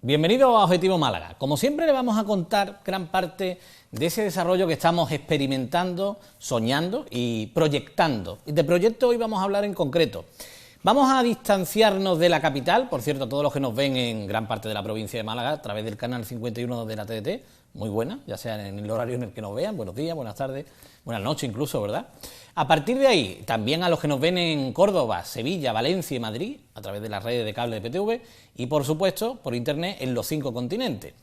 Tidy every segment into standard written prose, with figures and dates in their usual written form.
Bienvenido a Objetivo Málaga. Como siempre le vamos a contar gran parte de ese desarrollo que estamos experimentando, soñando y proyectando. Y de proyecto hoy vamos a hablar en concreto. Vamos a distanciarnos de la capital, por cierto, todos los que nos ven en gran parte de la provincia de Málaga a través del canal 51 de la TDT, muy buena, ya sea en el horario en el que nos vean, buenos días, buenas tardes, buenas noches incluso, ¿verdad? A partir de ahí, también a los que nos ven en Córdoba, Sevilla, Valencia y Madrid, a través de las redes de cable de PTV y, por supuesto, por internet en los 5 continentes.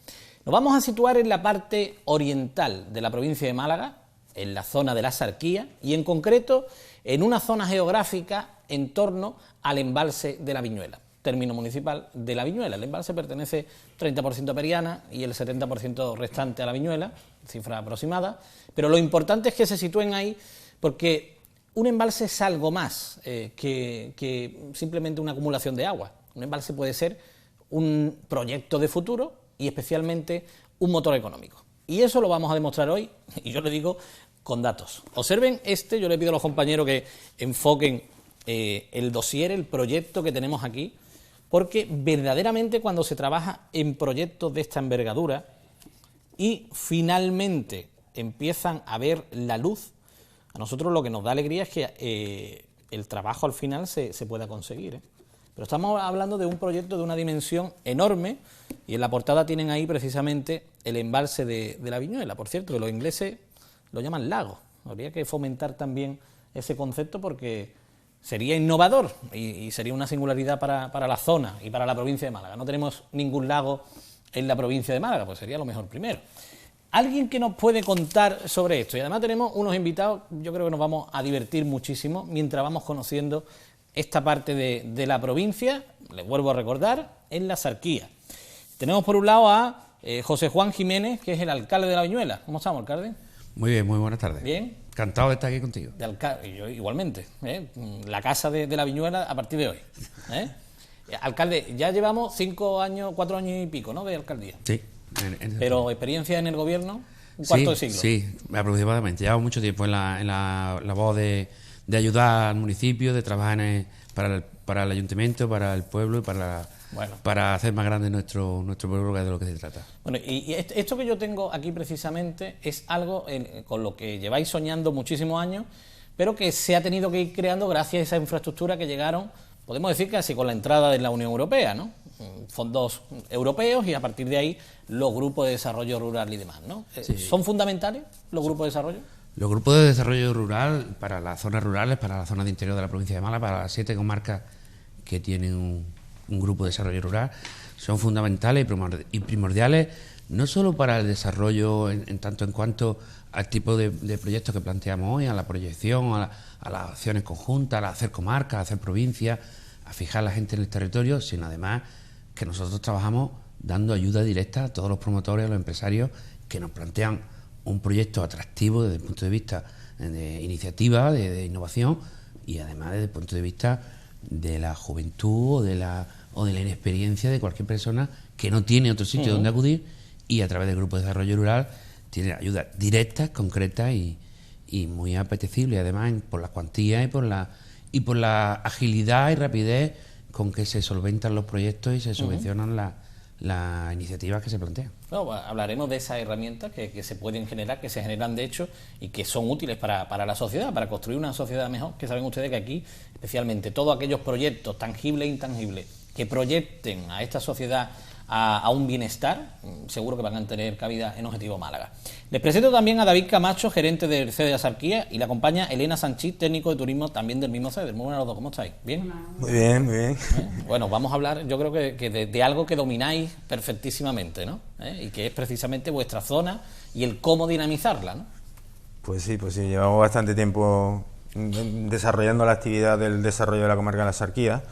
Nos vamos a situar en la parte oriental de la provincia de Málaga, en la zona de la Sarquía y, en concreto, en una zona geográfica en torno al embalse de la Viñuela, término municipal de la Viñuela. El embalse pertenece 30% a Periana y el 70% restante a la Viñuela, cifra aproximada, pero lo importante es que se sitúen ahí porque un embalse es algo más que simplemente una acumulación de agua. Un embalse puede ser un proyecto de futuro y especialmente un motor económico. Y eso lo vamos a demostrar hoy, y yo le digo con datos. Observen yo le pido a los compañeros que enfoquen el dossier, el proyecto que tenemos aquí, porque verdaderamente cuando se trabaja en proyectos de esta envergadura y finalmente empiezan a ver la luz, a nosotros lo que nos da alegría es que el trabajo al final se pueda conseguir, Pero estamos hablando de un proyecto de una dimensión enorme y en la portada tienen ahí precisamente el embalse de la Viñuela. Por cierto, que los ingleses lo llaman lago. Habría que fomentar también ese concepto porque sería innovador y sería una singularidad para la zona y para la provincia de Málaga. No tenemos ningún lago en la provincia de Málaga, pues sería lo mejor primero. Alguien que nos puede contar sobre esto, y además tenemos unos invitados, yo creo que nos vamos a divertir muchísimo mientras vamos conociendo esta parte de la provincia, les vuelvo a recordar, en la Sarquía. Tenemos por un lado a José Juan Jiménez, que es el alcalde de la Viñuela. ¿Cómo estamos, alcalde? Muy bien, muy buenas tardes. Bien. Encantado de estar aquí contigo. Yo igualmente, la casa de la Viñuela a partir de hoy. Alcalde, ya llevamos 4 años y pico, ¿no?, de alcaldía. Sí. Pero experiencia en el gobierno, un cuarto de siglo. Sí, aproximadamente. Llevo mucho tiempo en la labor de ayudar al municipio, de trabajar para el ayuntamiento, para el pueblo y para hacer más grande nuestro pueblo, que es de lo que se trata. Bueno, y esto que yo tengo aquí precisamente es algo con lo que lleváis soñando muchísimos años, pero que se ha tenido que ir creando gracias a esa infraestructura que llegaron, podemos decir casi con la entrada de la Unión Europea, ¿no? Fondos europeos y a partir de ahí los grupos de desarrollo rural y demás, ¿no? Sí. ¿Son fundamentales los grupos de desarrollo? Los grupos de desarrollo rural para las zonas rurales, para las zonas de interior de la provincia de Málaga, para las 7 comarcas que tienen un grupo de desarrollo rural, son fundamentales y primordiales, no solo para el desarrollo en tanto en cuanto al tipo de proyectos que planteamos hoy, a la proyección, a las acciones conjuntas, a hacer comarcas, a hacer provincias, a fijar a la gente en el territorio, sino además que nosotros trabajamos dando ayuda directa a todos los promotores, a los empresarios que nos plantean un proyecto atractivo desde el punto de vista de iniciativa, de innovación y además desde el punto de vista de la juventud o de la inexperiencia de cualquier persona que no tiene otro sitio donde acudir y a través del Grupo de Desarrollo Rural tiene ayudas directas, concretas y muy apetecibles, además por las cuantías y por la agilidad y rapidez con que se solventan los proyectos y se subvencionan las iniciativas que se plantean. No, hablaremos de esas herramientas que se pueden generar, que se generan de hecho y que son útiles para la sociedad, para construir una sociedad mejor, que saben ustedes que aquí, especialmente todos aquellos proyectos tangibles e intangibles que proyecten a esta sociedad a un bienestar, seguro que van a tener cabida en Objetivo Málaga. Les presento también a David Camacho, gerente del CEDE de la Sarquía, y la acompaña Elena Sanchís, técnico de turismo también del mismo CEDE. Muy buenas los dos, ¿cómo estáis? ¿Bien? Muy bien, muy bien. Bueno, vamos a hablar, yo creo que de algo que domináis perfectísimamente, ¿no? Y que es precisamente vuestra zona y el cómo dinamizarla, ¿no? Pues sí, llevamos bastante tiempo desarrollando la actividad del desarrollo de la comarca de la Sarquía.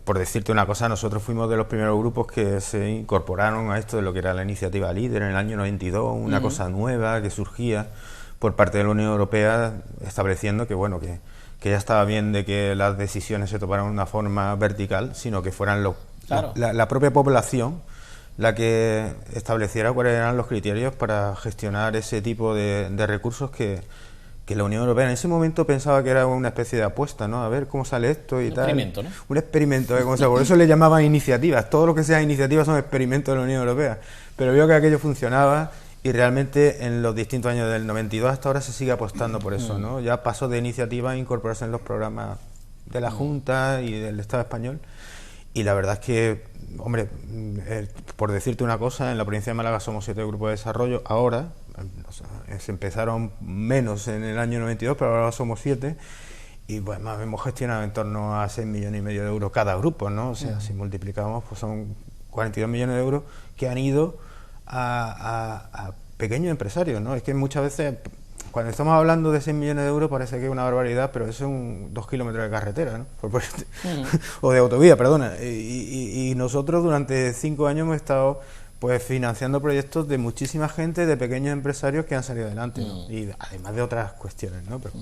Por decirte una cosa, nosotros fuimos de los primeros grupos que se incorporaron a esto de lo que era la iniciativa LEADER en el año 92, una cosa nueva que surgía por parte de la Unión Europea, estableciendo que ya estaba bien de que las decisiones se tomaran de una forma vertical, sino que fueran la propia población la que estableciera cuáles eran los criterios para gestionar ese tipo de recursos que que la Unión Europea en ese momento pensaba que era una especie de apuesta, ¿no? A ver cómo sale esto y tal. Un experimento, ¿no? Un experimento, a ver cómo sale. Por eso le llamaban iniciativas. Todo lo que sea iniciativas son experimentos de la Unión Europea. Pero vio que aquello funcionaba y realmente en los distintos años del 92 hasta ahora se sigue apostando por eso, ¿no? Ya pasó de iniciativa a incorporarse en los programas de la Junta y del Estado español. Y la verdad es que, hombre, por decirte una cosa, en la provincia de Málaga somos 7 grupos de desarrollo. Ahora, se empezaron menos en el año 92, pero ahora somos 7. Y pues más hemos gestionado en torno a 6,5 millones de euros cada grupo, ¿no? O sea, si multiplicamos, pues son 42 millones de euros que han ido a pequeños empresarios, ¿no? Es que muchas veces, cuando estamos hablando de 6 millones de euros, parece que es una barbaridad, pero eso son 2 kilómetros de carretera, ¿no? O de autovía, perdona. Y nosotros durante 5 años hemos estado pues financiando proyectos de muchísima gente, de pequeños empresarios que han salido adelante, ¿no? Y además de otras cuestiones, ¿no? Pero...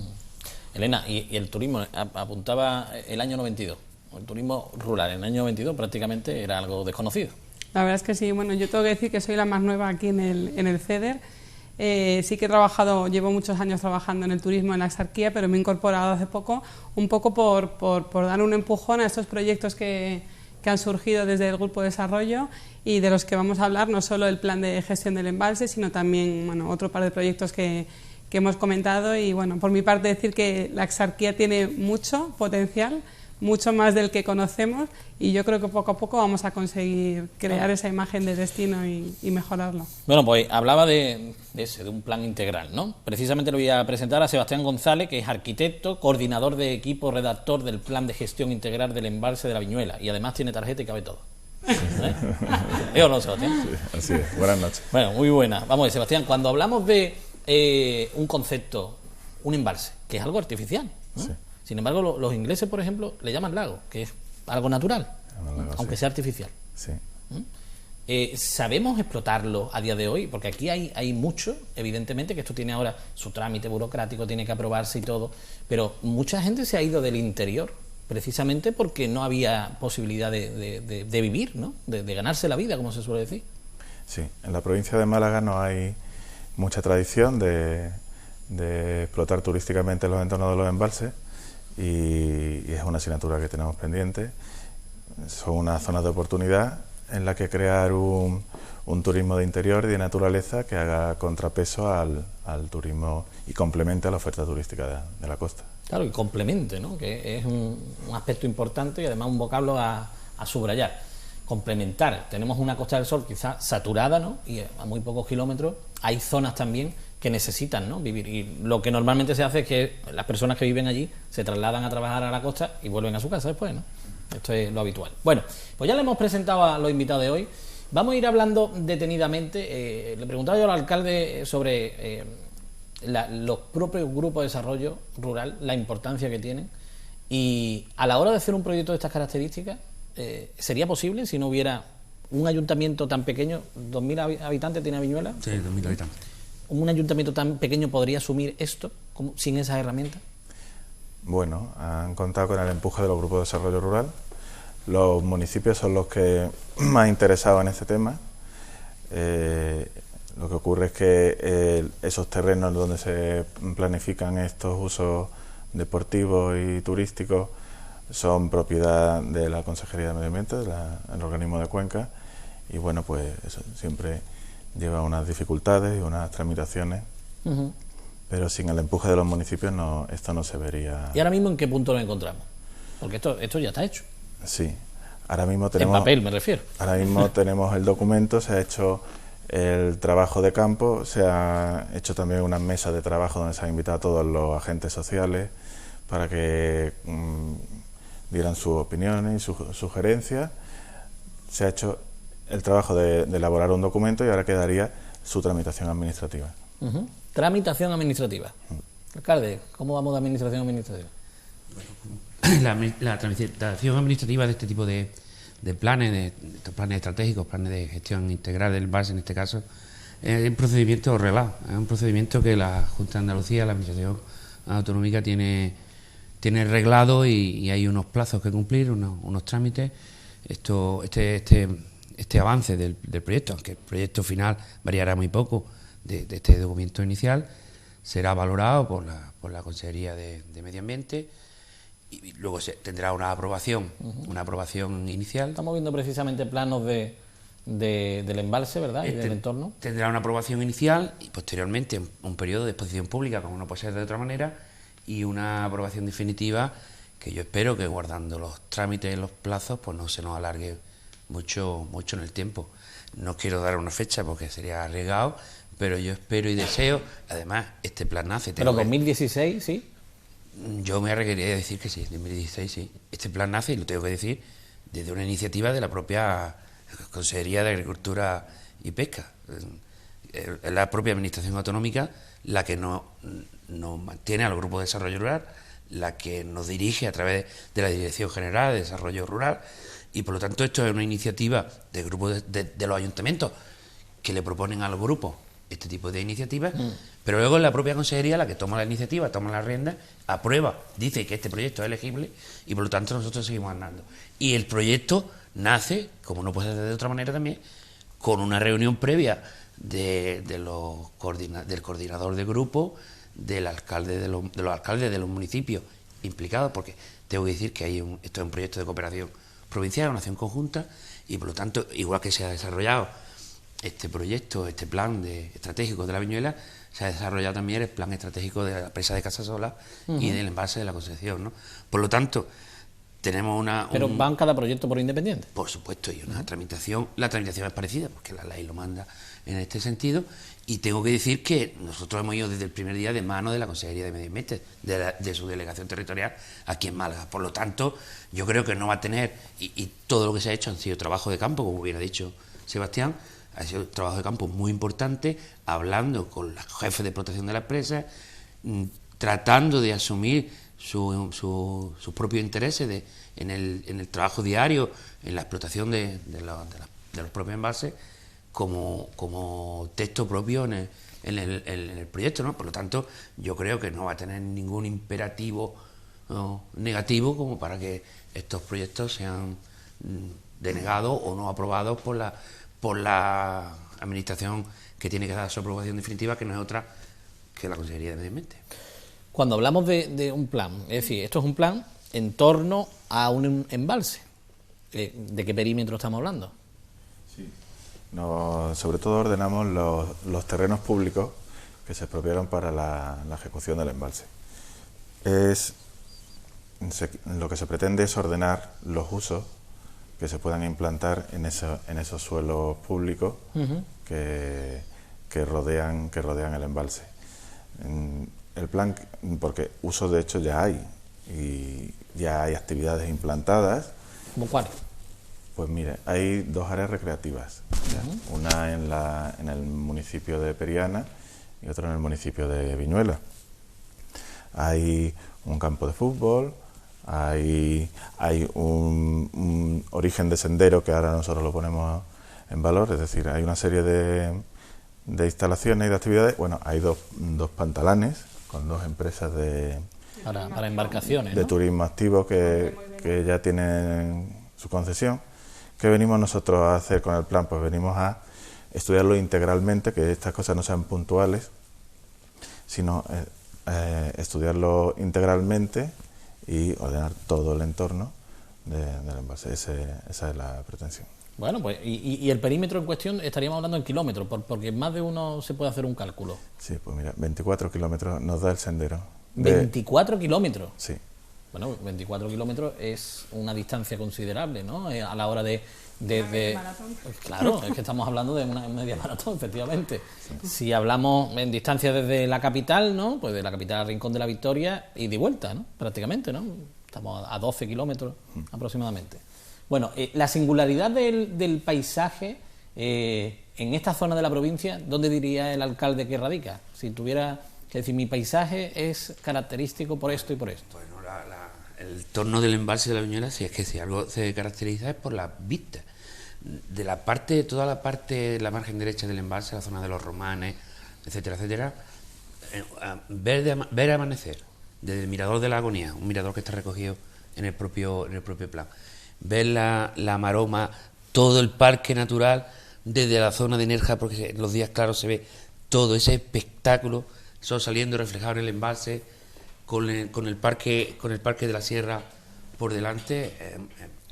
Elena, y el turismo, apuntaba el año 92, el turismo rural en el año 92 prácticamente era algo desconocido. La verdad es que sí, bueno, yo tengo que decir que soy la más nueva aquí en el CEDER. Sí que he trabajado, llevo muchos años trabajando en el turismo en la Exarquía, pero me he incorporado hace poco, un poco por dar un empujón a estos proyectos que han surgido desde el Grupo de Desarrollo y de los que vamos a hablar, no solo el plan de gestión del embalse, sino también, bueno, otro par de proyectos que hemos comentado. Y bueno, por mi parte decir que la Exarquía tiene mucho potencial, mucho más del que conocemos, y yo creo que poco a poco vamos a conseguir crear esa imagen de destino y mejorarlo. Bueno, pues hablaba de un plan integral, ¿no? Precisamente le voy a presentar a Sebastián González, que es arquitecto, coordinador de equipo, redactor del plan de gestión integral del embalse de la Viñuela, y además tiene tarjeta y cabe todo. ¿Eh o no, Sebastián? Sí, así es. Buenas noches. Bueno, muy buena. Vamos a ver, Sebastián, cuando hablamos de un concepto, un embalse, que es algo artificial, ¿no? Sí. Sin embargo, los ingleses, por ejemplo, le llaman lago, que es algo natural, aunque sea artificial. Sí. ¿Sabemos explotarlo a día de hoy? Porque aquí hay mucho, evidentemente, que esto tiene ahora su trámite burocrático, tiene que aprobarse y todo, pero mucha gente se ha ido del interior precisamente porque no había posibilidad de vivir, ¿no? De ganarse la vida, como se suele decir. Sí, en la provincia de Málaga no hay mucha tradición de explotar turísticamente los entornos de los embalses. Y es una asignatura que tenemos pendiente. Son unas zonas de oportunidad en las que crear un turismo de interior y de naturaleza que haga contrapeso al turismo y complemente a la oferta turística de la costa. Claro, y complemente, ¿no? Que es un aspecto importante y además un vocablo a subrayar. Complementar. Tenemos una Costa del Sol quizás saturada, ¿no? Y a muy pocos kilómetros hay zonas también que necesitan, ¿no? Vivir. Y lo que normalmente se hace es que las personas que viven allí se trasladan a trabajar a la costa y vuelven a su casa después, ¿no? Esto es lo habitual. Bueno, pues ya le hemos presentado a los invitados de hoy. Vamos a ir hablando detenidamente. Le preguntaba yo al alcalde sobre los propios grupos de desarrollo rural, la importancia que tienen. Y a la hora de hacer un proyecto de estas características, ¿sería posible si no hubiera un ayuntamiento tan pequeño? ¿2.000 habitantes tiene Viñuela? Sí, 2.000 habitantes. ¿Un ayuntamiento tan pequeño podría asumir esto sin esas herramientas? Bueno, han contado con el empuje de los grupos de desarrollo rural. Los municipios son los que más interesados en este tema. Lo que ocurre es que esos terrenos donde se planifican estos usos deportivos y turísticos son propiedad de la Consejería de Medio Ambiente, del organismo de Cuenca, y bueno, pues eso siempre lleva unas dificultades y unas tramitaciones, pero sin el empuje de los municipios esto no se vería. ¿Y ahora mismo en qué punto nos encontramos? Porque esto ya está hecho. Sí, ahora mismo tenemos... En papel, me refiero. Ahora mismo tenemos el documento, se ha hecho el trabajo de campo, se ha hecho también una mesa de trabajo donde se ha invitado a todos los agentes sociales para que dieran sus opiniones y sus sugerencias. Se ha hecho el trabajo de elaborar un documento y ahora quedaría su tramitación administrativa. Tramitación administrativa. Alcalde, ¿cómo vamos de administración administrativa? La tramitación administrativa de este tipo de planes, de estos planes estratégicos, planes de gestión integral del embalse en este caso, es un procedimiento reglado, es un procedimiento que la Junta de Andalucía, la Administración Autonómica tiene reglado y hay unos plazos que cumplir, unos trámites. Este avance del proyecto, aunque el proyecto final variará muy poco de este documento inicial, será valorado por la Consejería de Medio Ambiente y luego tendrá una aprobación inicial. Estamos viendo precisamente planos del embalse, ¿verdad? Y del entorno. Tendrá una aprobación inicial y posteriormente un periodo de exposición pública, como no puede ser de otra manera, y una aprobación definitiva que yo espero que, guardando los trámites y los plazos, pues no se nos alargue mucho en el tiempo. No quiero dar una fecha porque sería arriesgado, pero yo espero y deseo, además, este plan nace... Pero 2016, ¿sí? Yo me arriesgaría a decir que sí, 2016 sí. Este plan nace, y lo tengo que decir, desde una iniciativa de la propia Consejería de Agricultura y Pesca. Es la propia Administración Autonómica la que nos mantiene al Grupo de Desarrollo Rural, la que nos dirige a través de la Dirección General de Desarrollo Rural, y por lo tanto esto es una iniciativa del grupo de los ayuntamientos que le proponen a los grupos este tipo de iniciativas, pero luego es la propia consejería la que toma la iniciativa, toma la rienda, aprueba, dice que este proyecto es elegible y por lo tanto nosotros seguimos andando. Y el proyecto nace, como no puede ser de otra manera también, con una reunión previa del coordinador de grupo, del alcalde de los alcaldes de los municipios implicados, porque tengo que decir que esto es un proyecto de cooperación provincial, una acción conjunta, y por lo tanto, igual que se ha desarrollado este proyecto, este plan estratégico de la Viñuela, se ha desarrollado también el plan estratégico de la presa de Casasola y del embalse de la Concepción, ¿no? Por lo tanto, tenemos ¿Pero van cada proyecto por independiente? Por supuesto, y una tramitación, la tramitación es parecida, porque la ley lo manda en este sentido, y tengo que decir que nosotros hemos ido desde el primer día de mano de la Consejería de Medio Ambiente, de su delegación territorial aquí en Málaga. Por lo tanto, yo creo que no va a tener, y todo lo que se ha hecho han sido trabajo de campo, como hubiera dicho Sebastián, ha sido trabajo de campo muy importante, hablando con los jefes de explotación de las presas, tratando de asumir sus propios intereses en el trabajo diario, en la explotación de los propios envases, como texto propio en el proyecto, ¿no? Por lo tanto, yo creo que no va a tener ningún imperativo negativo como para que estos proyectos sean denegados o no aprobados por la administración que tiene que dar su aprobación definitiva, que no es otra que la Consejería de Medio Ambiente. Cuando hablamos de un plan, es decir, esto es un plan en torno a un embalse. ¿De qué perímetro estamos hablando? Sí. Sobre todo ordenamos los terrenos públicos que se expropiaron para la ejecución del embalse. Lo que se pretende es ordenar los usos que se puedan implantar en esos suelos públicos que rodean el embalse. El plan, porque usos de hecho ya hay, y ya hay actividades implantadas. ¿Cómo cuáles? Pues mire, hay dos áreas recreativas, una en el municipio de Periana y otra en el municipio de Viñuela. Hay un campo de fútbol, hay un origen de sendero que ahora nosotros lo ponemos en valor, es decir, hay una serie de instalaciones y de actividades. Bueno, hay dos pantalanes con dos empresas para embarcaciones, de ¿no? turismo activo que ya tienen su concesión. ¿Qué venimos nosotros a hacer con el plan? Pues venimos a estudiarlo integralmente, que estas cosas no sean puntuales, sino estudiarlo integralmente y ordenar todo el entorno del embalse. Esa es la pretensión. Bueno, pues y el perímetro en cuestión estaríamos hablando en kilómetros, porque más de uno se puede hacer un cálculo. Sí, pues mira, 24 kilómetros nos da el sendero. ¿24 kilómetros? Sí. Bueno, 24 kilómetros es una distancia considerable, ¿no? A la hora de maratón. Claro, es que estamos hablando de una media maratón, efectivamente. Sí. Si hablamos en distancia desde la capital, ¿no? Pues de la capital al Rincón de la Victoria y de vuelta, ¿no? Prácticamente, ¿no? Estamos a 12 kilómetros aproximadamente. Bueno, la singularidad del paisaje en esta zona de la provincia, ¿dónde diría el alcalde que radica? Si tuviera que decir, mi paisaje es característico por esto y por esto. Bueno, el entorno del embalse de la Viñuela, si es que si algo se caracteriza es por las vistas. De toda la parte, la margen derecha del embalse, la zona de los Romanes, etcétera, etcétera, ver amanecer desde el mirador de la Agonía, un mirador que está recogido en el propio plan, ver la maroma, todo el parque natural desde la zona de Nerja, porque en los días claros se ve todo ese espectáculo sol saliendo reflejado en el embalse, con el parque de la Sierra por delante,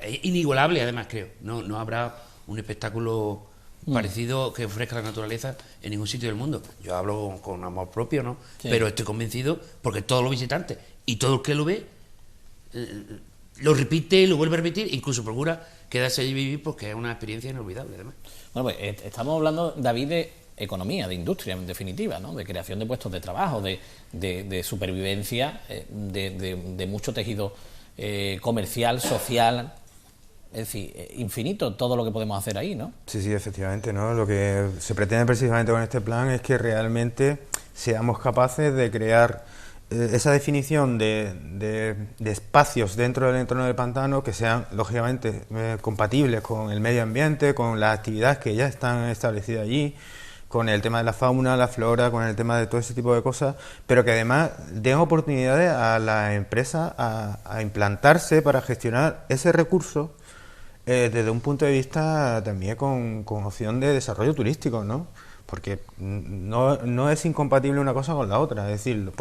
es inigualable además, creo. No habrá un espectáculo parecido que ofrezca la naturaleza en ningún sitio del mundo. Yo hablo con amor propio, ¿no? Sí. Pero estoy convencido porque todos los visitantes y todo el que lo ve lo repite, lo vuelve a repetir, incluso procura quedarse allí y vivir porque es una experiencia inolvidable además. Bueno, pues estamos hablando, David, de economía, de industria en definitiva, ¿no? De creación de puestos de trabajo, de supervivencia, de mucho tejido comercial, social. Es decir, infinito todo lo que podemos hacer ahí, ¿no? Sí, efectivamente, ¿no? Lo que se pretende precisamente con este plan es que realmente seamos capaces de crear esa definición de espacios dentro del entorno del pantano que sean, lógicamente, compatibles con el medio ambiente, con las actividades que ya están establecidas allí, con el tema de la fauna, la flora, con el tema de todo ese tipo de cosas, pero que además den oportunidades a las empresas a implantarse para gestionar ese recurso desde un punto de vista también con opción de desarrollo turístico, ¿no? Porque no es incompatible una cosa con la otra, es decir,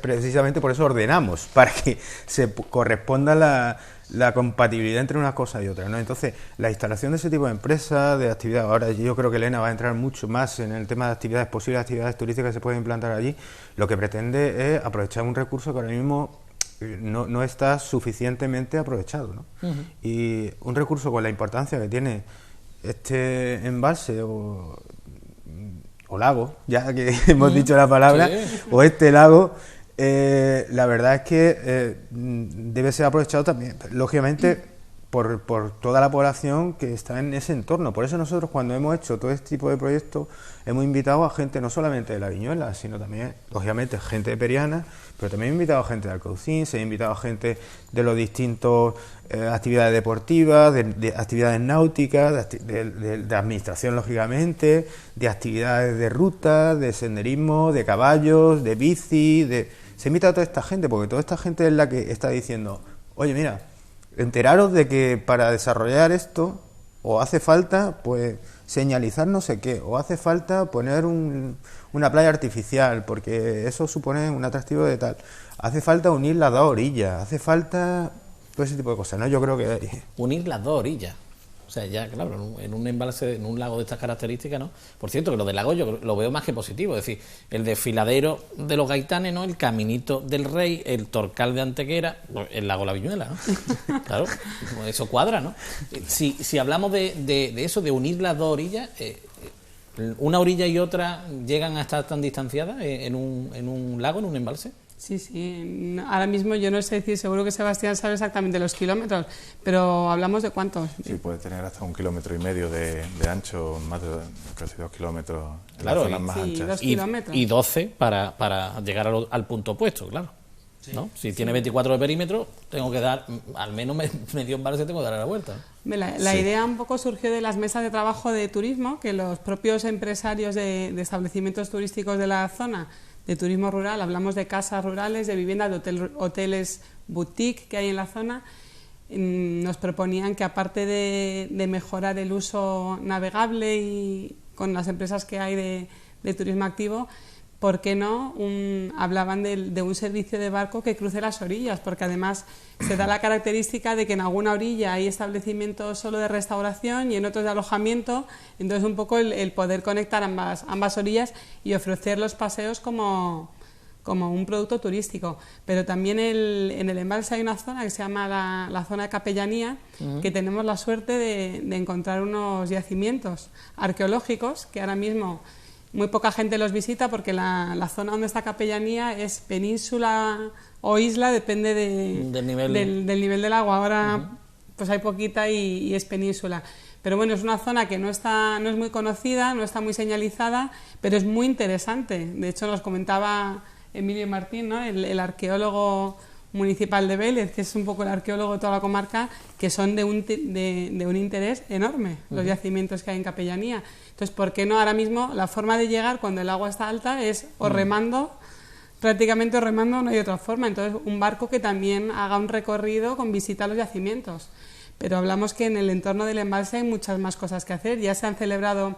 precisamente por eso ordenamos, para que se corresponda la compatibilidad entre una cosa y otra, ¿no? Entonces, la instalación de ese tipo de empresas, de actividades, ahora yo creo que Elena va a entrar mucho más en el tema de actividades, posibles actividades turísticas que se pueden implantar allí, lo que pretende es aprovechar un recurso que ahora mismo no está suficientemente aprovechado, ¿no? Y un recurso con la importancia que tiene este embalse o lago, ya que hemos dicho la palabra, sí. O este lago, la verdad es que debe ser aprovechado también, lógicamente, por toda la población que está en ese entorno. Por eso nosotros, cuando hemos hecho todo este tipo de proyectos, hemos invitado a gente no solamente de La Viñuela, sino también, lógicamente, gente de Periana, pero también hemos invitado a gente de Alcaucín, se ha invitado a gente de los distintos actividades deportivas, de actividades náuticas, de administración, lógicamente, de actividades de ruta, de senderismo, de caballos, de bici, se invita a toda esta gente, porque toda esta gente es la que está diciendo, oye, mira, enteraros de que para desarrollar esto o hace falta pues señalizar no sé qué, o hace falta poner una playa artificial porque eso supone un atractivo de tal, hace falta unir las dos orillas, hace falta todo ese tipo de cosas, ¿no? Yo creo que unir las dos orillas, o sea, ya claro, en un embalse, en un lago de estas características, ¿no? Por cierto, que lo del lago yo lo veo más que positivo, es decir, el desfiladero de los Gaitanes, ¿no? El Caminito del Rey, el Torcal de Antequera, el lago La Viñuela, ¿no? Claro, eso cuadra, ¿no? Si hablamos de eso, de unir las dos orillas, ¿una orilla y otra llegan a estar tan distanciadas en un lago, en un embalse? Sí, ahora mismo yo no sé decir, seguro que Sebastián sabe exactamente los kilómetros, pero ¿hablamos de cuántos? Sí, puede tener hasta 1,5 kilómetros de ancho, más de casi 2 kilómetros en claro, las zonas más anchas. 2 kilómetros. Y 12 para llegar al punto opuesto, claro. Sí, ¿no? Si tiene 24 de perímetro, tengo que dar, al menos medio embalse tengo que dar a la vuelta. La idea un poco surgió de las mesas de trabajo de turismo, que los propios empresarios de establecimientos turísticos de la zona, de turismo rural, hablamos de casas rurales, de viviendas, de hoteles boutique que hay en la zona, nos proponían que aparte de mejorar el uso navegable y con las empresas que hay de turismo activo, ¿por qué no? Hablaban de un servicio de barco que cruce las orillas, porque además se da la característica de que en alguna orilla hay establecimientos solo de restauración y en otros de alojamiento, entonces un poco el poder conectar ambas orillas y ofrecer los paseos como un producto turístico. Pero también en el embalse hay una zona que se llama la zona de capellanía, que tenemos la suerte de encontrar unos yacimientos arqueológicos que ahora mismo muy poca gente los visita porque la zona donde está capellanía es península o isla, depende del nivel del agua. Ahora pues hay poquita y es península. Pero bueno, es una zona que no es muy conocida, no está muy señalizada, pero es muy interesante. De hecho, nos comentaba Emilio Martín, ¿no? el arqueólogo municipal de Vélez, que es un poco el arqueólogo de toda la comarca, que son de un interés enorme, los yacimientos que hay en capellanía. Entonces, ¿por qué no ahora mismo la forma de llegar cuando el agua está alta es o remando, prácticamente o remando, no hay otra forma? Entonces, un barco que también haga un recorrido con visita a los yacimientos. Pero hablamos que en el entorno del embalse hay muchas más cosas que hacer. Ya se han celebrado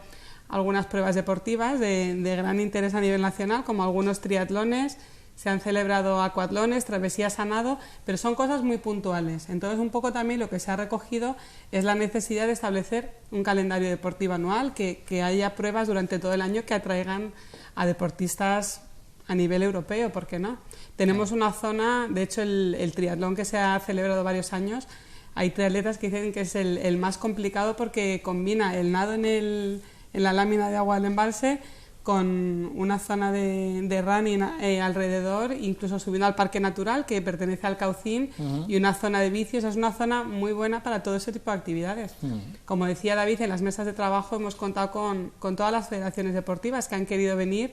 algunas pruebas deportivas de gran interés a nivel nacional, como algunos triatlones, se han celebrado acuatlones, travesías a nado, pero son cosas muy puntuales. Entonces, un poco también lo que se ha recogido es la necesidad de establecer un calendario deportivo anual, que haya pruebas durante todo el año que atraigan a deportistas a nivel europeo, ¿por qué no? Tenemos una zona, de hecho el triatlón que se ha celebrado varios años, hay triatletas que dicen que es el más complicado porque combina el nado en la lámina de agua del embalse con una zona de running alrededor, incluso subiendo al parque natural que pertenece al Caucín, y una zona de bici. Es una zona muy buena para todo ese tipo de actividades. Como decía David, en las mesas de trabajo hemos contado con todas las federaciones deportivas que han querido venir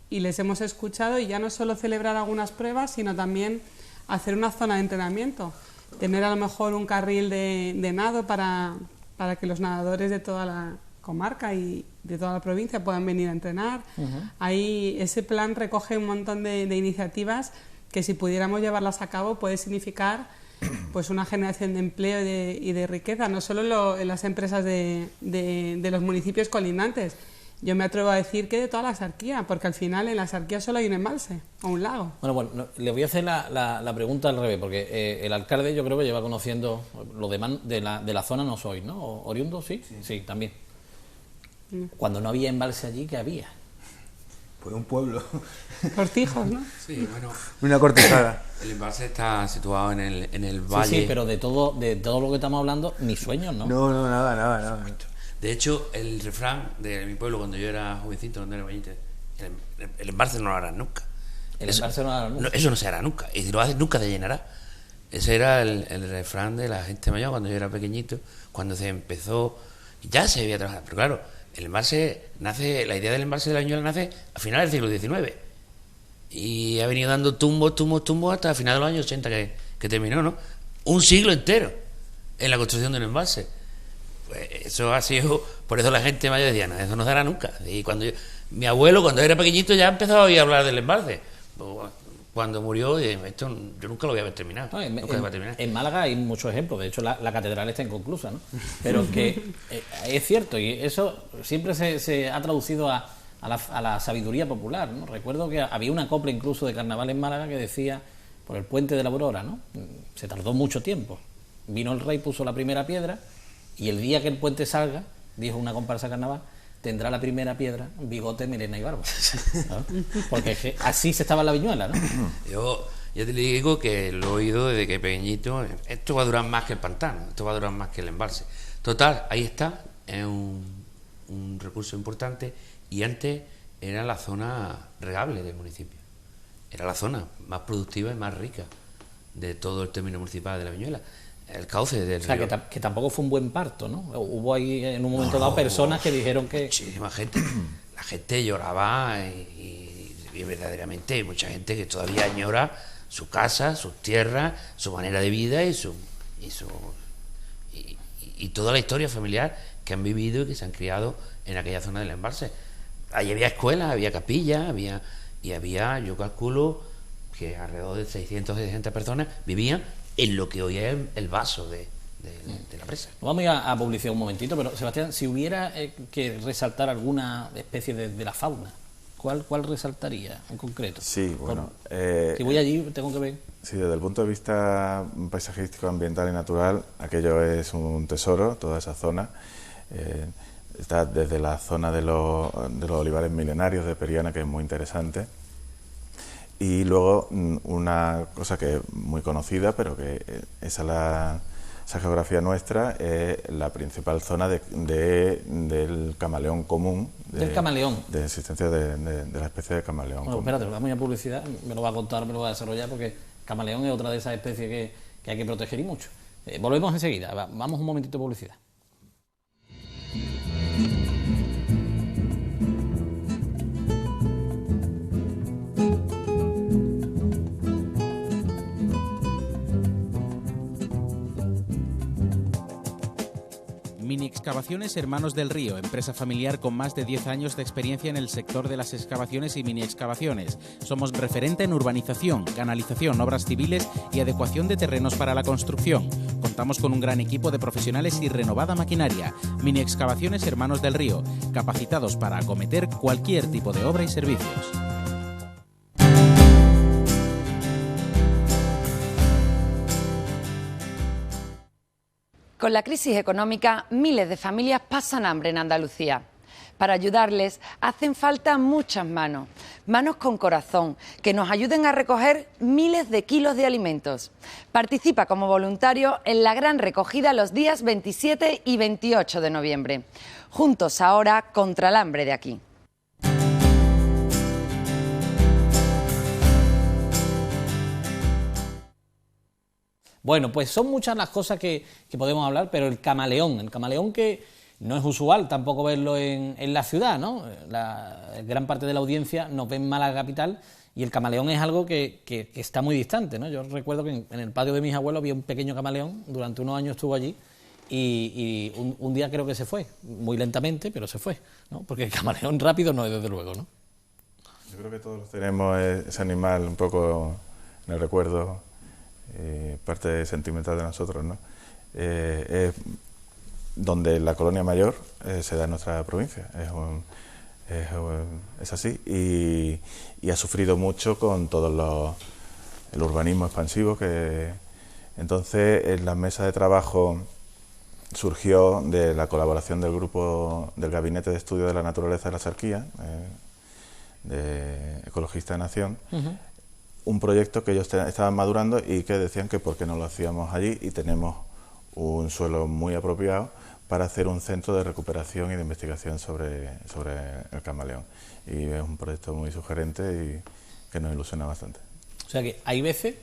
y les hemos escuchado, y ya no solo celebrar algunas pruebas, sino también hacer una zona de entrenamiento, tener a lo mejor un carril de nado para que los nadadores de toda la comarca y de toda la provincia puedan venir a entrenar. Ahí ese plan recoge un montón de iniciativas que, si pudiéramos llevarlas a cabo, puede significar pues una generación de empleo y de riqueza, no solo en las empresas de los municipios colindantes. Yo me atrevo a decir que de toda la Axarquía, porque al final en la Axarquía solo hay un embalse o un lago. Bueno, le voy a hacer la pregunta al revés, porque el alcalde yo creo que lleva conociendo lo demás de la zona, no soy, ¿no? ¿Oriundo? Sí, también. Cuando no había embalse allí, ¿qué había? Pues un pueblo. Cortijos, ¿no? Sí, bueno. Una cortejada. El embalse está situado en el valle. Sí, pero de todo lo que estamos hablando, ni sueños, ¿no? No, nada. De hecho, el refrán de mi pueblo, cuando yo era jovencito, cuando era bañito, el embalse no lo harás nunca. Eso no se hará nunca. Y si lo haces, nunca te llenará. Ese era el refrán de la gente mayor cuando yo era pequeñito, cuando se empezó, ya se debía trabajar. Pero claro, el embalse nace, la idea del embalse de la Viñuela nace a finales del siglo XIX. Y ha venido dando tumbos hasta finales de los años 80 que terminó, ¿no? Un siglo entero en la construcción de un embalse. Pues eso ha sido, por eso la gente mayor decía, no, eso no se hará nunca. Y mi abuelo, cuando era pequeñito, ya empezó a oír hablar del embalse. Cuando murió, esto yo nunca lo voy a haber terminado. No, nunca va a terminar. En Málaga hay muchos ejemplos, de hecho la catedral está inconclusa, ¿no? Pero que es cierto, y eso siempre se ha traducido a la sabiduría popular, ¿no? Recuerdo que había una copla incluso de carnaval en Málaga que decía, por el puente de la Aurora, ¿no? Se tardó mucho tiempo. Vino el rey, puso la primera piedra, y el día que el puente salga, dijo una comparsa carnaval, tendrá la primera piedra bigote, melena y barba, ¿no? Porque es que así se estaba en la Viñuela, ¿no? Yo te digo que lo he oído desde que pequeñito. Esto va a durar más que el pantano, esto va a durar más que el embalse. Total, ahí está, es un recurso importante, y antes era la zona regable del municipio. Era la zona más productiva y más rica de todo el término municipal de la Viñuela. El cauce del río. Que tampoco fue un buen parto, ¿no? Hubo ahí en un momento dado personas que dijeron que... Muchísima gente. La gente lloraba y verdaderamente hay mucha gente que todavía añora su casa, sus tierras, su manera de vida y toda la historia familiar que han vivido y que se han criado en aquella zona del embalse. Allí había escuelas, había capillas, había, yo calculo que alrededor de 600 personas vivían en lo que hoy es el vaso de la presa. Vamos a publicidad un momentito, pero Sebastián, si hubiera que resaltar alguna especie de la fauna, ¿cuál resaltaría en concreto? Sí, bueno... si voy allí, tengo que ver... Sí, desde el punto de vista paisajístico, ambiental y natural, aquello es un tesoro, toda esa zona. Está desde la zona de los olivares milenarios de Periana, que es muy interesante. Y luego una cosa que es muy conocida, pero que esa geografía nuestra, es la principal zona del camaleón común. ¿Del camaleón? De existencia de la especie de camaleón común. Espérate, vamos a publicidad, me lo va a contar, me lo va a desarrollar, porque camaleón es otra de esas especies que hay que proteger y mucho. Volvemos enseguida, vamos un momentito de publicidad. Mini Excavaciones Hermanos del Río, empresa familiar con más de 10 años de experiencia en el sector de las excavaciones y mini excavaciones. Somos referente en urbanización, canalización, obras civiles y adecuación de terrenos para la construcción. Contamos con un gran equipo de profesionales y renovada maquinaria. Mini Excavaciones Hermanos del Río, capacitados para acometer cualquier tipo de obra y servicios. Con la crisis económica, miles de familias pasan hambre en Andalucía. Para ayudarles hacen falta muchas manos, manos con corazón, que nos ayuden a recoger miles de kilos de alimentos. Participa como voluntario en la gran recogida los días 27 y 28 de noviembre. Juntos ahora contra el hambre de aquí. Bueno, pues son muchas las cosas que podemos hablar, pero el camaleón que no es usual tampoco verlo en la ciudad, ¿no? La gran parte de la audiencia nos ve en Málaga capital y el camaleón es algo que está muy distante, ¿no? Yo recuerdo que en el patio de mis abuelos había un pequeño camaleón, durante unos años estuvo allí y un día creo que se fue, muy lentamente, pero se fue, ¿no? Porque el camaleón rápido no es, desde luego, ¿no? Yo creo que todos tenemos ese animal un poco en el recuerdo, parte sentimental de nosotros, ¿no? Donde la Colonia Mayor se da en nuestra provincia, es así, y ha sufrido mucho con todo el urbanismo expansivo entonces en la mesa de trabajo surgió de la colaboración del grupo del Gabinete de Estudio de la Naturaleza de la Axarquía, de Ecologistas de Nación, un proyecto que ellos estaban madurando y que decían que por qué no lo hacíamos allí, y tenemos un suelo muy apropiado para hacer un centro de recuperación y de investigación sobre el camaleón. Y es un proyecto muy sugerente y que nos ilusiona bastante. O sea que hay veces,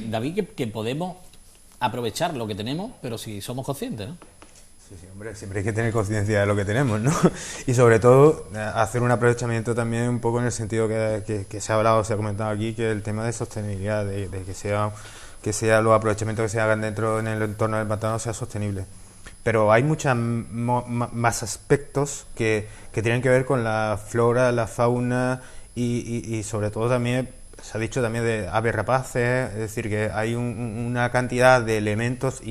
David, que podemos aprovechar lo que tenemos, pero si somos conscientes, ¿no? Sí, hombre, siempre hay que tener conciencia de lo que tenemos, ¿no? Y sobre todo hacer un aprovechamiento también un poco en el sentido que se ha hablado, se ha comentado aquí, que el tema de sostenibilidad, de que sea los aprovechamientos que se hagan dentro en el entorno del pantano sea sostenible. Pero hay muchos más aspectos que tienen que ver con la flora, la fauna y sobre todo también, se ha dicho también de aves rapaces, es decir, que hay una cantidad de elementos,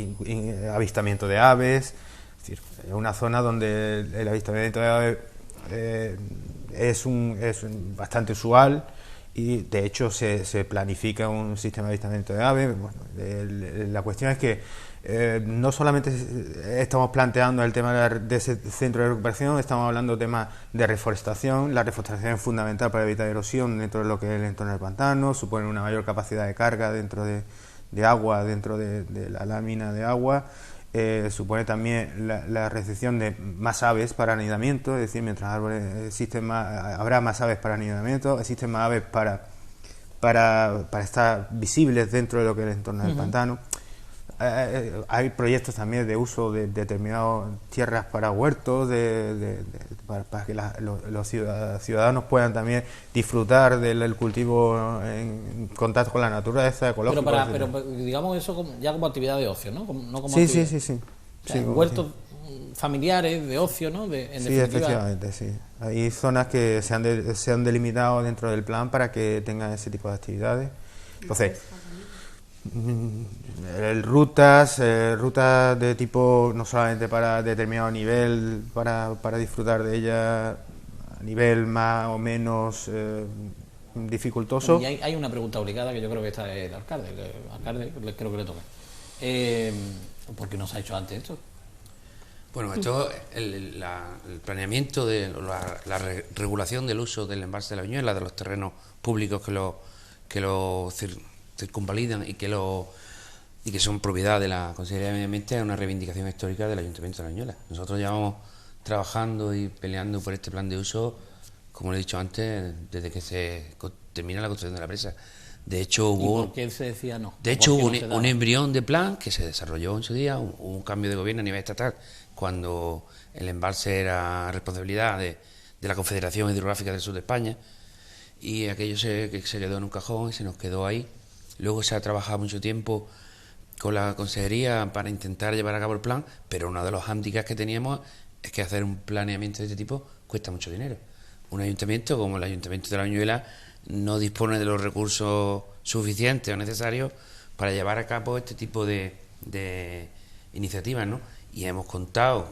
avistamiento de aves, es decir, es una zona donde el avistamiento de aves es bastante usual y de hecho se planifica un sistema de avistamiento de aves. Bueno, la cuestión es que no solamente estamos planteando el tema de ese centro de recuperación, estamos hablando de temas de reforestación. La reforestación es fundamental para evitar erosión dentro de lo que es el entorno del pantano, supone una mayor capacidad de carga dentro de agua, dentro de la lámina de agua, supone también la recepción de más aves para anidamiento, es decir, mientras árboles existen habrá más aves para anidamiento, existen más aves para estar visibles dentro de lo que es el entorno del pantano. Hay proyectos también de uso de determinadas tierras para huertos, para que los ciudadanos puedan también disfrutar del cultivo en contacto con la naturaleza, ecológico. Pero digamos eso ya como actividad de ocio, ¿no? No como sí. O sea, huertos familiares de ocio, ¿no? Sí, efectivamente, sí. Hay zonas que se han delimitado dentro del plan para que tengan ese tipo de actividades. Entonces, rutas de tipo no solamente para determinado nivel, para disfrutar de ella a nivel más o menos dificultoso. Y hay una pregunta obligada que yo creo que está el alcalde. Creo que le toca. ¿Por qué no se ha hecho antes esto? Bueno, esto, el planeamiento de la regulación del uso del embalse de la Viñuela, de los terrenos públicos que lo circunvalidan y que son propiedad de la Consejería de Medio Ambiente, es una reivindicación histórica del Ayuntamiento de la Viñuela. Nosotros llevamos trabajando y peleando por este plan de uso, como le he dicho antes, desde que se termina la construcción de la presa. De hecho hubo, ¿y por qué se decía no? De hecho hubo un embrión de plan que se desarrolló en su día, un cambio de gobierno a nivel estatal, cuando el embalse era responsabilidad de la Confederación Hidrográfica del Sur de España, y aquello se quedó en un cajón y se nos quedó ahí. Luego se ha trabajado mucho tiempo con la consejería para intentar llevar a cabo el plan, pero uno de los hándicaps que teníamos es que hacer un planeamiento de este tipo cuesta mucho dinero. Un ayuntamiento como el Ayuntamiento de la Viñuela no dispone de los recursos suficientes o necesarios para llevar a cabo este tipo de de iniciativas, ¿no? Y hemos contado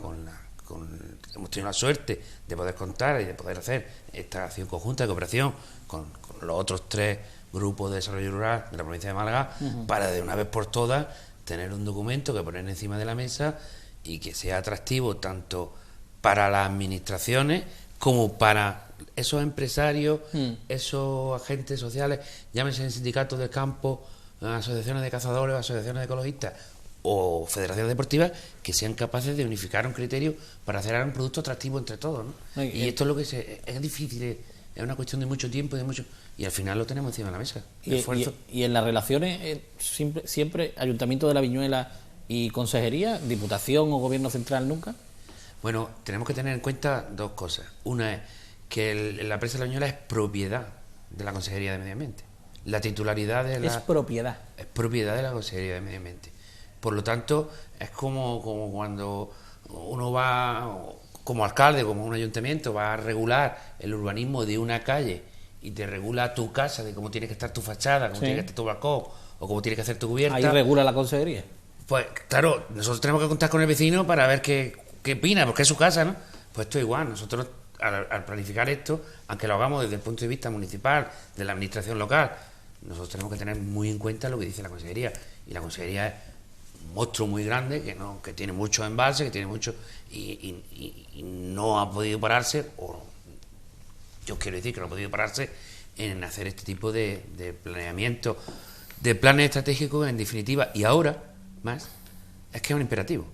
hemos tenido la suerte de poder contar y de poder hacer esta acción conjunta de cooperación con los otros 3 grupos de desarrollo rural de la provincia de Málaga, para de una vez por todas tener un documento que poner encima de la mesa y que sea atractivo tanto para las administraciones como para esos empresarios, esos agentes sociales, llámense sindicatos de campo, asociaciones de cazadores, asociaciones de ecologistas o federaciones deportivas, que sean capaces de unificar un criterio para hacer un producto atractivo entre todos, ¿no? Y esto es lo que es difícil, es una cuestión de mucho tiempo y al final lo tenemos encima de la mesa. Y en las relaciones siempre Ayuntamiento de La Viñuela y Consejería, Diputación o Gobierno Central nunca. Bueno, tenemos que tener en cuenta 2 cosas. Una es que la presa de La Viñuela es propiedad de la Consejería de Medio Ambiente. La titularidad de la... Es propiedad de la Consejería de Medio Ambiente. Por lo tanto, es como cuando uno va, como alcalde, como un ayuntamiento, va a regular el urbanismo de una calle y te regula tu casa, de cómo tiene que estar tu fachada, cómo tiene que estar tu balcón o cómo tiene que hacer tu cubierta. Ahí regula la Consejería. Pues claro, nosotros tenemos que contar con el vecino para ver qué opina, porque es su casa, ¿no? Pues esto es igual, nosotros al planificar esto, aunque lo hagamos desde el punto de vista municipal, de la administración local, nosotros tenemos que tener muy en cuenta lo que dice la Consejería. Y la Consejería es un monstruo muy grande, que tiene muchos embalses, que tiene mucho y no ha podido pararse, o yo quiero decir que no ha podido pararse en hacer este tipo de planeamiento, de planes estratégicos, en definitiva. Y ahora, más, es que es un imperativo,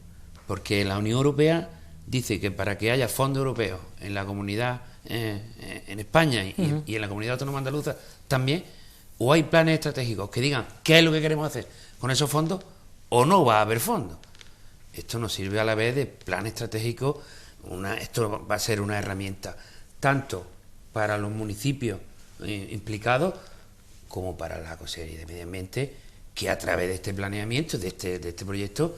porque la Unión Europea dice que para que haya fondos europeos en la comunidad, en España y en la comunidad autónoma andaluza también, o hay planes estratégicos que digan qué es lo que queremos hacer con esos fondos, o no va a haber fondos. Esto nos sirve a la vez de plan estratégico. Esto va a ser una herramienta tanto para los municipios implicados como para la Consejería de Medio Ambiente, que a través de este planeamiento, de este proyecto,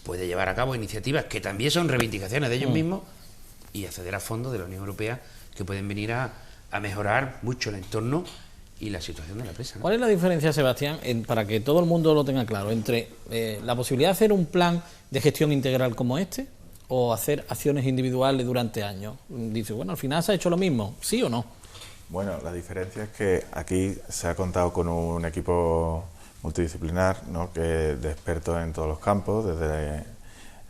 puede llevar a cabo iniciativas que también son reivindicaciones de ellos mismos y acceder a fondos de la Unión Europea que pueden venir a mejorar mucho el entorno y la situación de la presa, ¿no? ¿Cuál es la diferencia, Sebastián, para que todo el mundo lo tenga claro, entre la posibilidad de hacer un plan de gestión integral como este o hacer acciones individuales durante años? Dice, bueno, al final se ha hecho lo mismo, ¿sí o no? Bueno, la diferencia es que aquí se ha contado con un equipo multidisciplinar, ¿no?, de expertos en todos los campos, desde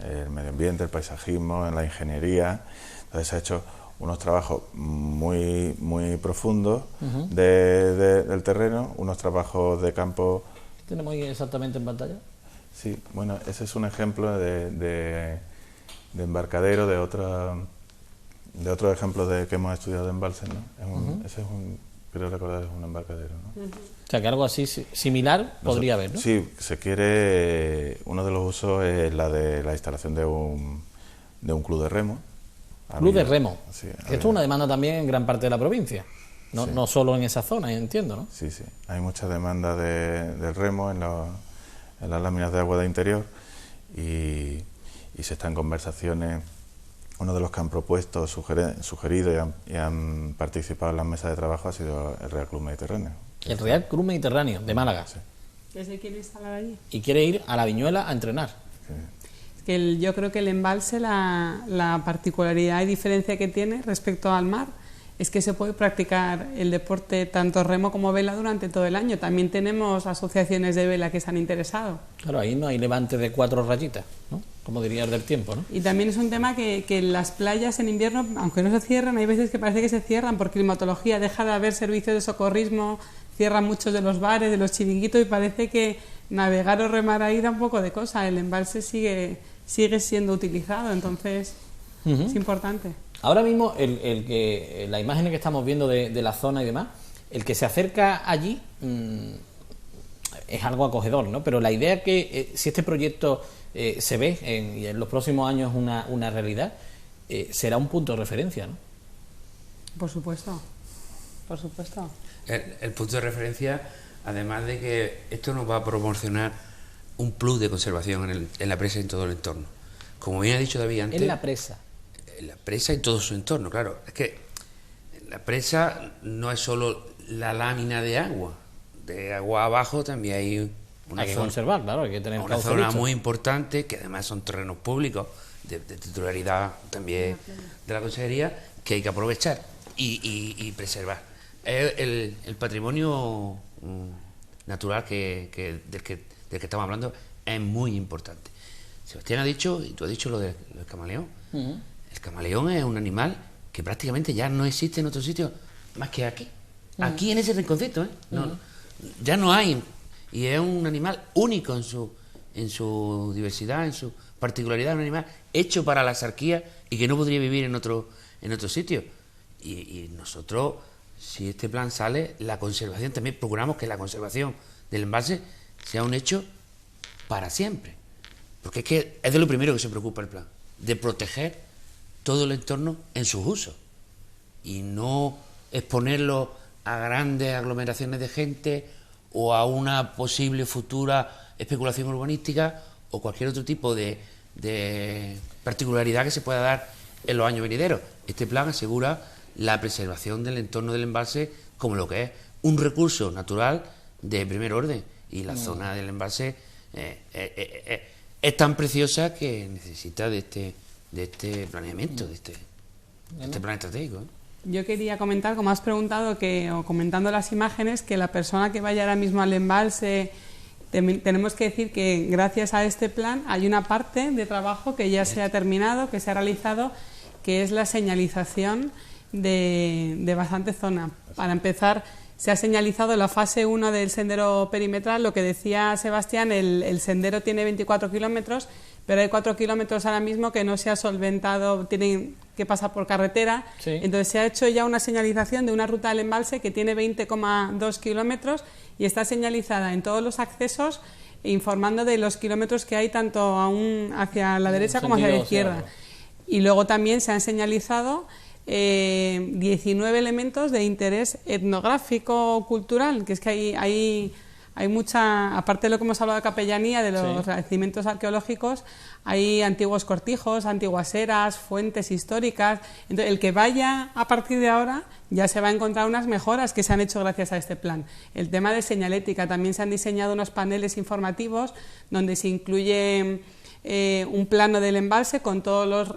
el medio ambiente, el paisajismo, en la ingeniería. Entonces se ha hecho unos trabajos muy profundos del terreno, unos trabajos de campo. ¿Qué tenemos ahí exactamente en pantalla? Sí, bueno, ese es un ejemplo de embarcadero, de otros ejemplos que hemos estudiado de embalses, ¿no? Ese es creo recordar, es un embarcadero, ¿no? O sea, que algo así similar podría haber, ¿no? Sí, se quiere, uno de los usos es la de la instalación de un club de remo. Club de remo. Sí, esto es una demanda también en gran parte de la provincia, no solo en esa zona, entiendo, ¿no? Sí, hay mucha demanda de remo en las láminas de agua de interior y se está en conversaciones. Uno de los que han propuesto, sugerido y han participado en las mesas de trabajo ha sido el Real Club Mediterráneo. El Real Club Mediterráneo de Málaga. Sí. ¿Qué se quiere instalar allí? Y quiere ir a La Viñuela a entrenar. Sí. Que yo creo que el embalse, la particularidad y diferencia que tiene respecto al mar es que se puede practicar el deporte tanto remo como vela durante todo el año. También tenemos asociaciones de vela que se han interesado. Claro, ahí no hay levante de 4 rayitas, ¿no? Como dirías del tiempo, ¿no? Y también es un tema que las playas en invierno, aunque no se cierran, hay veces que parece que se cierran por climatología, deja de haber servicios de socorrismo, cierran muchos de los bares, de los chiringuitos y parece que navegar o remar ahí da un poco de cosa. El embalse sigue siendo utilizado, entonces es importante. Ahora mismo la imagen que estamos viendo de la zona y demás, el que se acerca allí es algo acogedor, ¿no? Pero la idea que si este proyecto se ve y en los próximos años una realidad, será un punto de referencia, ¿no? Por supuesto. El punto de referencia, además de que esto nos va a proporcionar un plus de conservación en la presa y en todo el entorno. Como bien ha dicho David antes... En la presa. En la presa y todo su entorno, claro. Es que la presa no es solo la lámina de agua. De agua abajo también hay una hay que zona, conservar, claro, hay que tener una cauce zona listo. muy importante, que además son terrenos públicos, de titularidad también de la Consejería, que hay que aprovechar y preservar. El patrimonio natural del que estamos hablando es muy importante. Sebastián ha dicho, y tú has dicho lo del camaleón. El camaleón es un animal que prácticamente ya no existe en otro sitio más que aquí. Aquí en ese rinconcito, ya no hay. Y es un animal único en su diversidad, en su particularidad, un animal hecho para la Axarquía y que no podría vivir en otro sitio. Y nosotros, si este plan sale, la conservación, también procuramos que la conservación del embalse sea un hecho para siempre. Porque es que es de lo primero que se preocupa el plan, de proteger todo el entorno en sus usos y no exponerlo a grandes aglomeraciones de gente o a una posible futura especulación urbanística o cualquier otro tipo de particularidad que se pueda dar en los años venideros. Este plan asegura la preservación del entorno del embalse como lo que es un recurso natural de primer orden, y la zona del embalse es tan preciosa que necesita de este planeamiento, de este plan estratégico. Yo quería comentar, como has preguntado, o comentando las imágenes, que la persona que vaya ahora mismo al embalse, tenemos que decir que gracias a este plan hay una parte de trabajo que ya se ha terminado, que se ha realizado, que es la señalización de bastante zona. Para empezar, se ha señalizado la fase 1 del sendero perimetral. Lo que decía Sebastián, el sendero tiene 24 kilómetros, pero hay 4 kilómetros ahora mismo que no se ha solventado, tienen que pasar por carretera. Sí. Entonces se ha hecho ya una señalización de una ruta del embalse que tiene 20,2 kilómetros y está señalizada en todos los accesos, informando de los kilómetros que hay tanto aún hacia la derecha como hacia la izquierda. Y luego también se han señalizado 19 elementos de interés etnográfico cultural, que es que hay mucha, aparte de lo que hemos hablado de capellanía, de los yacimientos arqueológicos, hay antiguos cortijos, antiguas eras, fuentes históricas. Entonces, el que vaya a partir de ahora ya se va a encontrar unas mejoras que se han hecho gracias a este plan. El tema de señalética, también se han diseñado unos paneles informativos donde se incluye un plano del embalse con todos los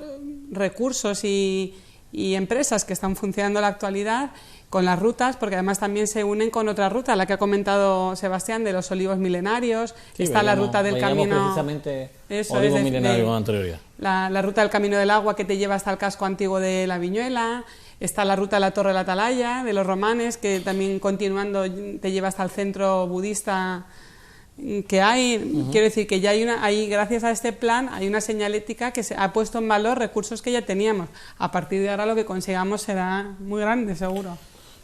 recursos y empresas que están funcionando en la actualidad, con las rutas, porque además también se unen con otra ruta, la que ha comentado Sebastián, de los olivos milenarios. Sí, está la ruta del camino, precisamente eso olivos es, milenarios con anterioridad. La ruta del camino del agua, que te lleva hasta el casco antiguo de la Viñuela. Está la ruta de la Torre de la Atalaya, de los romanes, que también continuando te lleva hasta el centro budista que hay. Quiero decir que ya hay gracias a este plan hay una señalética que se ha puesto en valor recursos que ya teníamos. A partir de ahora lo que consigamos será muy grande, seguro.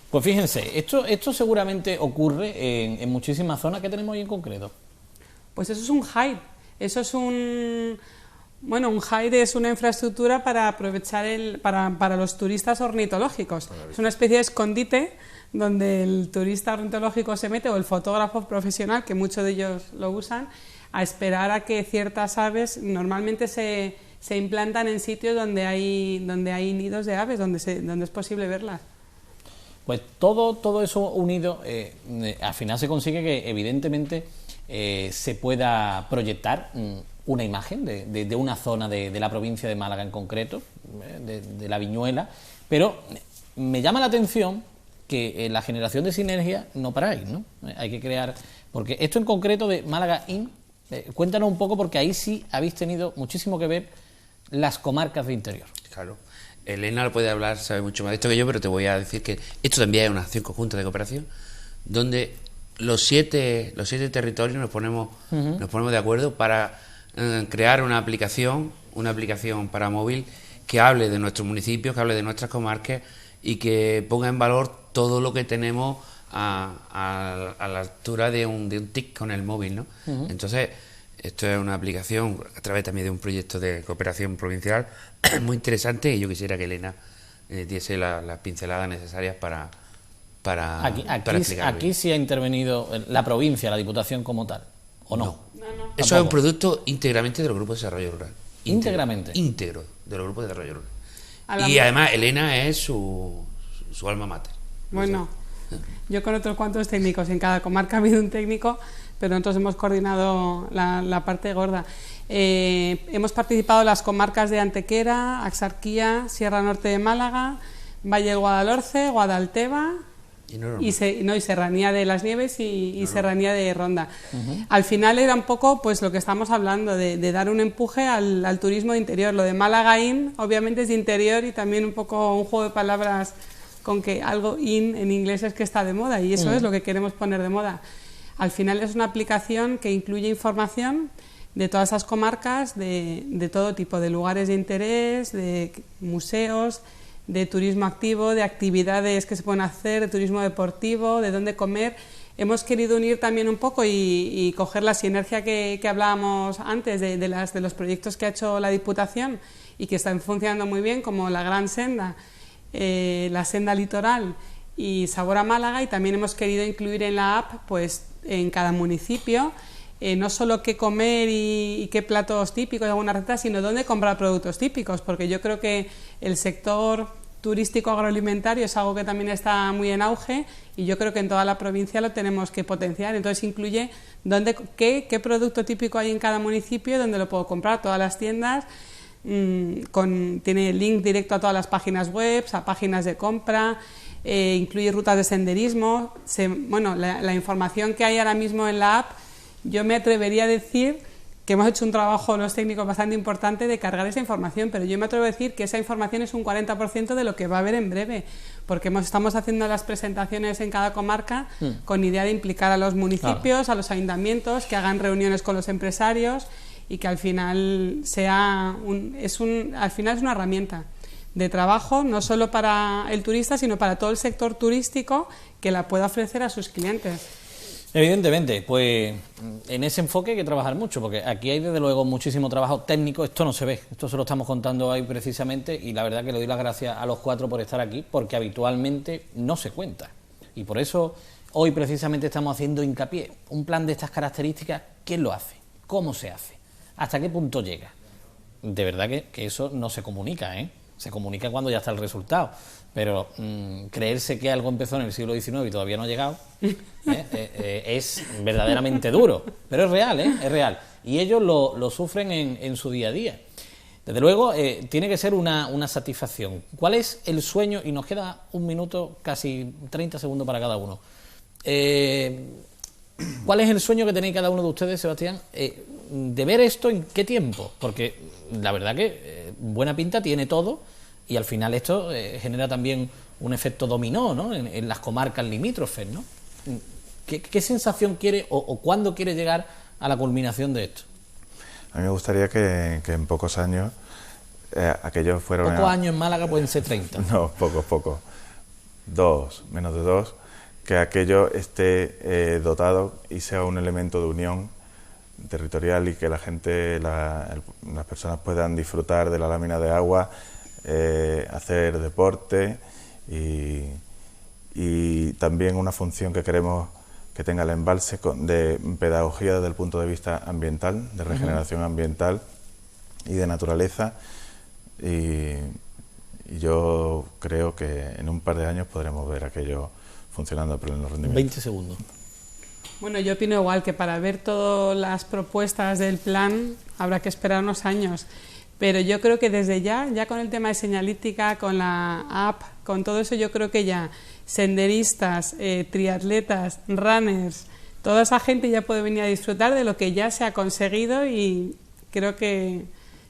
Pues fíjense, esto seguramente ocurre en muchísimas zonas. ¿Qué tenemos ahí en concreto? Pues eso es un hide. Eso es un hide es una infraestructura para aprovechar para los turistas ornitológicos. Es una especie de escondite donde el turista ornitológico se mete, o el fotógrafo profesional, que muchos de ellos lo usan, a esperar a que ciertas aves normalmente se implantan en sitios donde hay nidos de aves, donde es posible verlas. Pues todo eso unido, al final se consigue que evidentemente se pueda proyectar una imagen de una zona de la provincia de Málaga en concreto, de la Viñuela, pero me llama la atención que en la generación de sinergia no paráis, ¿no? Hay que crear, porque esto en concreto de Málaga IN, cuéntanos un poco, porque ahí sí habéis tenido muchísimo que ver las comarcas de interior. Claro. Elena lo puede hablar, sabe mucho más de esto que yo, pero te voy a decir que esto también es una acción conjunta de cooperación, donde los siete territorios nos ponemos de acuerdo para crear una aplicación para móvil que hable de nuestros municipios, que hable de nuestras comarcas y que ponga en valor todo lo que tenemos a la altura de un TIC con el móvil, ¿no? Entonces, esto es una aplicación a través también de un proyecto de cooperación provincial muy interesante, y yo quisiera que Elena diese las pinceladas necesarias para explicarlo. Aquí sí ha intervenido la provincia, la Diputación como tal, ¿o no? No. Eso es un producto íntegramente de los grupos de desarrollo rural. ¿Íntegramente? Íntegro de los grupos de desarrollo rural. Y además Elena es su alma mater. Bueno, yo con otros cuantos técnicos, en cada comarca ha habido un técnico, pero nosotros hemos coordinado la parte gorda. Hemos participado en las comarcas de Antequera, Axarquía, Sierra Norte de Málaga, Valle del Guadalhorce, Guadalteba y Serranía de las Nieves y Serranía de Ronda. Al final era un poco pues lo que estamos hablando, de dar un empuje al turismo de interior. Lo de Málaga In obviamente es de interior y también un poco un juego de palabras con que algo in en inglés es que está de moda y eso es lo que queremos poner de moda. Al final es una aplicación que incluye información de todas esas comarcas, de todo tipo, de lugares de interés, de museos, de turismo activo, de actividades que se pueden hacer, de turismo deportivo, de dónde comer. Hemos querido unir también un poco y coger la sinergia que hablábamos antes de los proyectos que ha hecho la Diputación y que están funcionando muy bien, como la Gran Senda, la Senda Litoral y Sabor a Málaga, y también hemos querido incluir en la app pues en cada municipio no solo qué comer y qué platos típicos de alguna receta, sino dónde comprar productos típicos, porque yo creo que el sector turístico agroalimentario es algo que también está muy en auge y yo creo que en toda la provincia lo tenemos que potenciar. Entonces incluye qué producto típico hay en cada municipio, dónde lo puedo comprar, todas las tiendas. Tiene link directo a todas las páginas web, a páginas de compra, incluye rutas de senderismo. La información que hay ahora mismo en la app, yo me atrevería a decir que hemos hecho un trabajo los técnicos bastante importante de cargar esa información, pero yo me atrevo a decir que esa información es un 40% de lo que va a haber en breve, porque estamos haciendo las presentaciones en cada comarca con idea de implicar a los municipios, a los ayuntamientos, que hagan reuniones con los empresarios y que al final es una herramienta de trabajo no solo para el turista, sino para todo el sector turístico que la pueda ofrecer a sus clientes. Evidentemente, pues en ese enfoque hay que trabajar mucho, porque aquí hay desde luego muchísimo trabajo técnico, esto no se ve, esto se lo estamos contando hoy precisamente y la verdad que le doy las gracias a los cuatro por estar aquí, porque habitualmente no se cuenta y por eso hoy precisamente estamos haciendo hincapié. Un plan de estas características, ¿quién lo hace? ¿Cómo se hace? ¿Hasta qué punto llega? De verdad que eso no se comunica, se comunica cuando ya está el resultado, pero creerse que algo empezó en el siglo XIX y todavía no ha llegado es verdaderamente duro, pero es real, es real, y ellos lo sufren en su día a día. Desde luego tiene que ser una satisfacción. ¿Cuál es el sueño? Y nos queda un minuto, casi 30 segundos para cada uno. ¿Cuál es el sueño que tenéis cada uno de ustedes, Sebastián, de ver esto en qué tiempo? Porque la verdad que buena pinta tiene todo y al final esto genera también un efecto dominó, ¿no? en las comarcas limítrofes, ¿no? ¿Qué sensación quiere o cuándo quiere llegar a la culminación de esto? A mí me gustaría que en pocos años aquellos fueran... Pocos años en Málaga pueden ser 30. No, pocos. Menos de 2. Que aquello esté dotado y sea un elemento de unión territorial y que la gente, las personas puedan disfrutar de la lámina de agua, hacer deporte y también una función que queremos que tenga el embalse de pedagogía desde el punto de vista ambiental, de regeneración ambiental y de naturaleza, y yo creo que en un par de años podremos ver aquello funcionando a pleno rendimiento. 20 segundos. Bueno, yo opino igual, que para ver todas las propuestas del plan habrá que esperar unos años, pero yo creo que desde ya con el tema de señalítica, con la app, con todo eso, yo creo que ya senderistas, triatletas, runners, toda esa gente ya puede venir a disfrutar de lo que ya se ha conseguido y creo que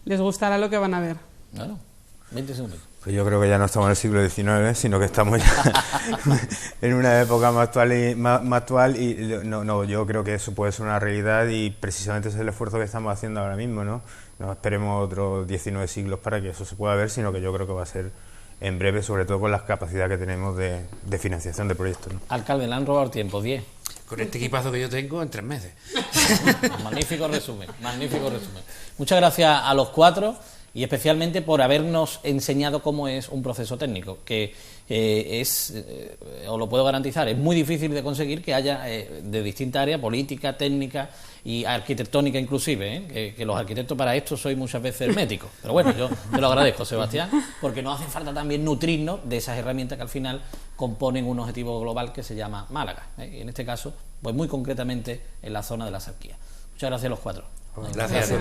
les gustará lo que van a ver. Claro, 20 segundos. Pues yo creo que ya no estamos en el siglo XIX, sino que estamos ya en una época más actual y no, yo creo que eso puede ser una realidad y precisamente ese es el esfuerzo que estamos haciendo ahora mismo, ¿no? No esperemos otros 19 siglos para que eso se pueda ver, sino que yo creo que va a ser en breve, sobre todo con las capacidades que tenemos de financiación de proyectos, ¿no? Alcalde, le han robado tiempo, 10. Con este equipazo que yo tengo, en 3 meses. Magnífico resumen, magnífico resumen. Muchas gracias a los cuatro y especialmente por habernos enseñado cómo es un proceso técnico, que os lo puedo garantizar, es muy difícil de conseguir que haya de distintas áreas, política, técnica y arquitectónica inclusive, que los arquitectos para esto sois muchas veces herméticos. Pero bueno, yo te lo agradezco, Sebastián, porque nos hace falta también nutrirnos de esas herramientas que al final componen un objetivo global que se llama Málaga, y en este caso Pues muy concretamente en la zona de la Axarquía. Muchas gracias a los cuatro. Gracias.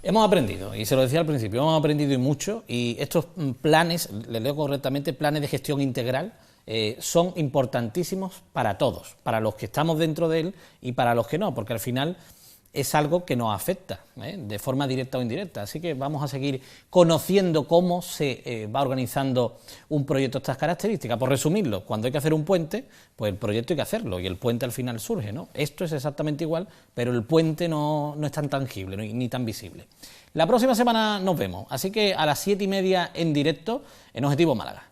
Hemos aprendido, y se lo decía al principio, hemos aprendido y mucho, y estos planes, les leo correctamente, planes de gestión integral, son importantísimos para todos, para los que estamos dentro de él y para los que no, porque al final es algo que nos afecta, de forma directa o indirecta. Así que vamos a seguir conociendo cómo se va organizando un proyecto de estas características. Por resumirlo, cuando hay que hacer un puente, pues el proyecto hay que hacerlo y el puente al final surge, ¿no? Esto es exactamente igual, pero el puente no es tan tangible ni tan visible. La próxima semana nos vemos, así que a las 7:30 en directo en Objetivo Málaga.